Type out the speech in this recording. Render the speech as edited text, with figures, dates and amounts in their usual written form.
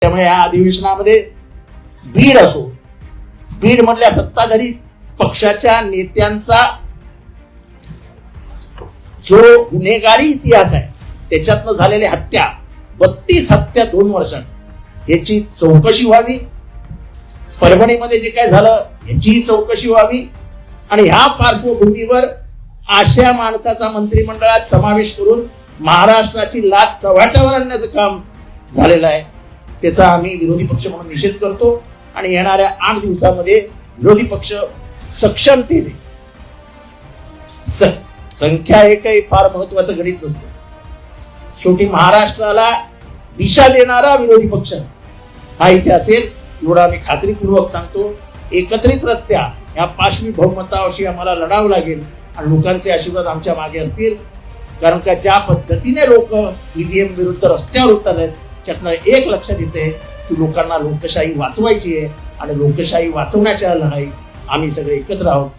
त्यामुळे या अधिवेशनामध्ये बीड असो, बीड मधल्या सत्ताधारी पक्षाच्या नेत्यांचा जो गुन्हेगारी इतिहास आहे त्याच्यातनं झालेल्या हत्या, 32 हत्या 2 वर्षात, याची चौकशी व्हावी. परभणीमध्ये जे काय झालं याची चौकशी व्हावी. आणि ह्या पार्श्वभूमीवर अशा माणसाचा मंत्रिमंडळात समावेश करून महाराष्ट्राची लाच चव्हाट्यावर आणण्याचं काम झालेलं आहे. त्याचा आम्ही विरोधी पक्ष म्हणून निषेध करतो आणि येणाऱ्या 8 दिवसामध्ये विरोधी पक्ष सक्षमतेने, संख्या हे काही फार महत्वाचं गणित नसतं, शेवटी महाराष्ट्राला दिशा देणारा विरोधी पक्ष हा इथे असेल एवढा आम्ही खात्रीपूर्वक सांगतो. एकत्रितरित्या या पाशवी बहुमताशी आम्हाला लढावं लागेल आणि लोकांचे आशीर्वाद आमच्या मागे असतील. कारण का ज्या पद्धतीने लोक ईव्हीएम विरुद्ध रस्त्यावर उतरले त्यातनं एक लक्षात येते की लोकांना लोकशाही वाचवायची आहे आणि लोकशाही वाचवण्याच्या लढाईत आम्ही सगळे एकत्र आहोत.